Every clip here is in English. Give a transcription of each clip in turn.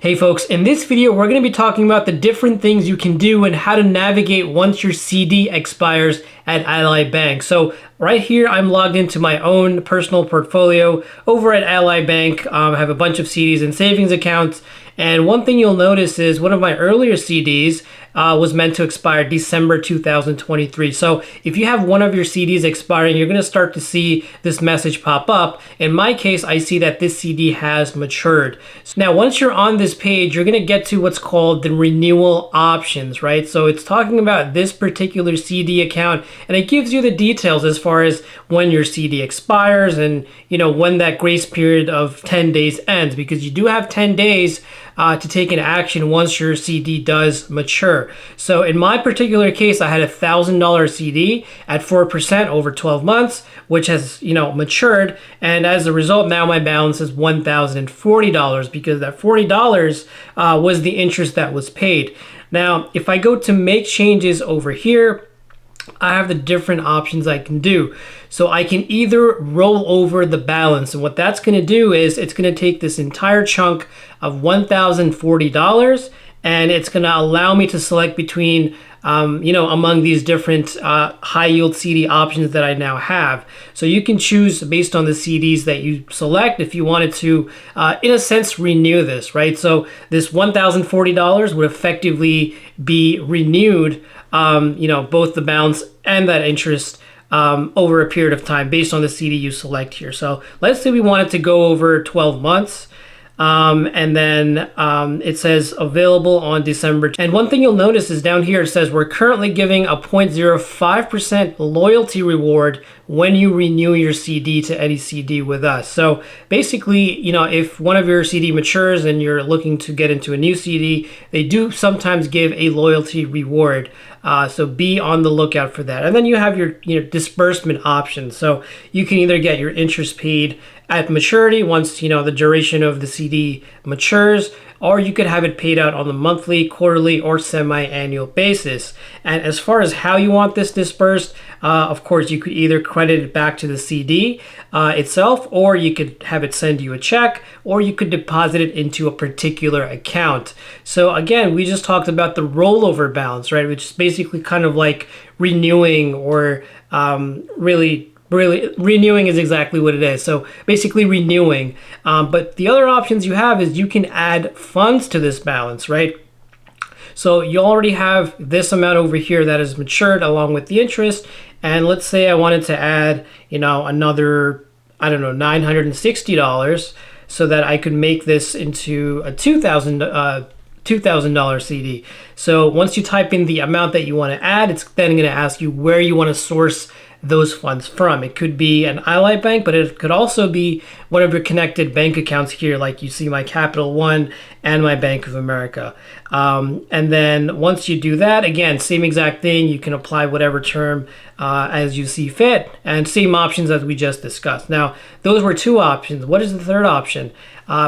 Hey folks, in this video we're going to be talking about the different things you can do and how to navigate once your CD expires at Ally Bank. So right here I'm logged into my own personal portfolio over at Ally Bank. I have a bunch of CDs and savings accounts, and one thing you'll notice is one of my earlier CDs was meant to expire December 2023. So if you have one of your CDs expiring, you're going to start to see this message pop up. In my case, I see that this CD has matured. So now once you're on this page, you're going to get to what's called the renewal options, right? So it's talking about this particular CD account, and it gives you the details as far as when your CD expires and when that grace period of 10 days ends, because you do have 10 days to take an action once your CD does mature. So in my particular case, I had a $1,000 CD at 4% over 12 months, which has matured, and as a result, now my balance is $1,040 because that $40 was the interest that was paid. Now, if I go to make changes over here, I have the different options I can do. So I can either roll over the balance, and what that's going to do is it's going to take this entire chunk of $1,040 and it's going to allow me to select between among these different high yield CD options that I now have. So you can choose based on the CDs that you select if you wanted to, in a sense, renew this, right? So this $1,040 would effectively be renewed, both the balance and that interest over a period of time based on the CD you select here. So let's say we wanted to go over 12 months. And then it says available on December. And one thing you'll notice is down here it says we're currently giving a 0.05% loyalty reward when you renew your CD to any CD with us. So basically, if one of your CD matures and you're looking to get into a new CD, they do sometimes give a loyalty reward. So be on the lookout for that. And then you have your disbursement options. So you can either get your interest paid at maturity once the duration of the CD matures, or you could have it paid out on the monthly, quarterly, or semi-annual basis. And as far as how you want this dispersed, of course, you could either credit it back to the CD itself, or you could have it send you a check, or you could deposit it into a particular account. So again, we just talked about the rollover balance, right? Which is basically kind of like renewing, or really renewing is exactly what it is. So basically renewing. But the other options you have is you can add funds to this balance, right? So you already have this amount over here that is matured along with the interest. And let's say I wanted to add, another, $960 so that I could make this into a $2,000 CD. So once you type in the amount that you want to add, it's then going to ask you where you want to source those funds from. It could be an Ally Bank, but it could also be one of your connected bank accounts here, like you see my Capital One and my Bank of America. And then once you do that, again, same exact thing. You can apply whatever term as you see fit, and same options as we just discussed. Now, those were two options. What is the third option?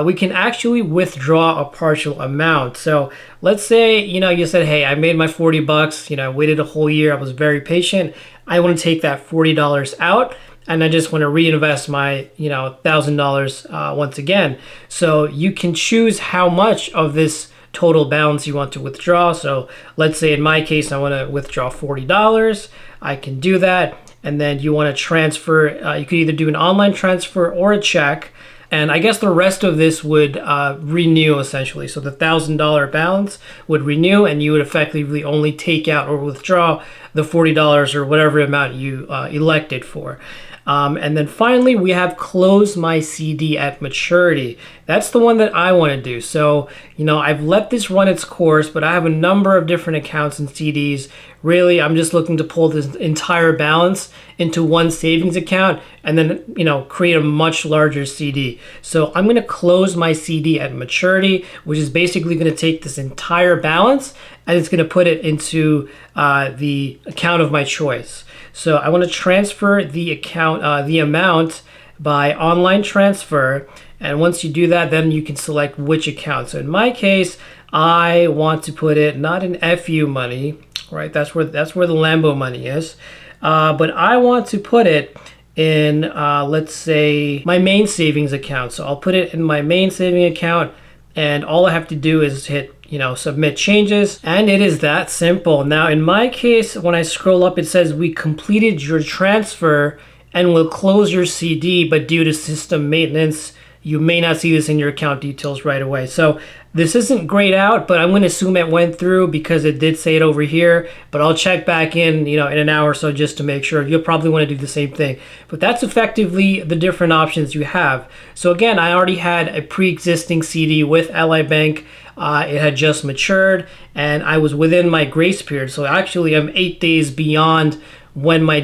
We can actually withdraw a partial amount. So let's say, you said, hey, I made my $40, I waited a whole year, I was very patient. I want to take that $40 out, and I just want to reinvest my, $1,000 once again. So you can choose how much of this total balance you want to withdraw. So let's say in my case, I want to withdraw $40. I can do that. And then you want to transfer, you could either do an online transfer or a check. And I guess the rest of this would renew essentially. So the $1,000 balance would renew, and you would effectively only take out or withdraw the $40 or whatever amount you elected for. And then finally, we have close my CD at maturity. That's the one that I want to do. So, I've let this run its course, but I have a number of different accounts and CDs. Really, I'm just looking to pull this entire balance into one savings account and then, create a much larger CD. So I'm going to close my CD at maturity, which is basically going to take this entire balance and it's going to put it into the account of my choice. So I want to transfer the amount by online transfer. And once you do that, then you can select which account. So in my case, I want to put it not in FU money, right? That's where the Lambo money is. But I want to put it in, let's say, my main savings account. So I'll put it in my main saving account. and all I have to do is hit, submit changes, and it is that simple. Now, in my case, when I scroll up, it says we completed your transfer and will close your CD, but due to system maintenance, you may not see this in your account details right away. So this isn't grayed out, but I'm going to assume it went through because it did say it over here, but I'll check back in, in an hour or so just to make sure. You'll probably want to do the same thing, but that's effectively the different options you have. So again, I already had a pre-existing CD with Ally Bank. It had just matured and I was within my grace period. So actually I'm 8 days beyond when my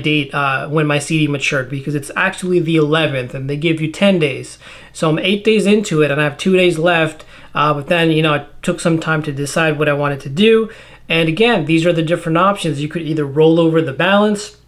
CD matured, because it's actually the 11th and they give you 10 days. So I'm 8 days into it and I have 2 days left. But then, it took some time to decide what I wanted to do. And again, these are the different options. You could either roll over the balance,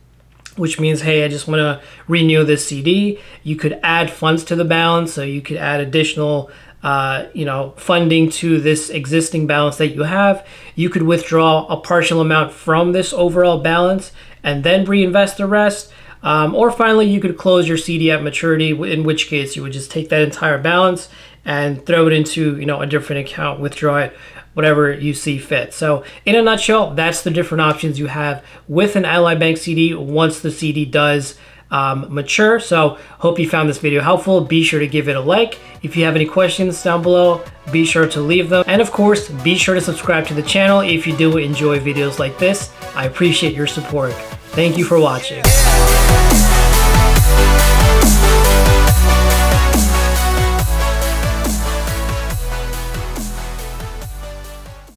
which means, hey, I just want to renew this CD. You could add funds to the balance. So you could add additional funding to this existing balance that you have. You could withdraw a partial amount from this overall balance and then reinvest the rest. Or finally, you could close your CD at maturity, in which case you would just take that entire balance and throw it into, a different account, withdraw it, whatever you see fit. So in a nutshell, that's the different options you have with an Ally Bank CD once the CD does mature. So hope you found this video helpful. Be sure to give it a like. If you have any questions down below, be sure to leave them. And of course, be sure to subscribe to the channel if you do enjoy videos like this. I appreciate your support. Thank you for watching.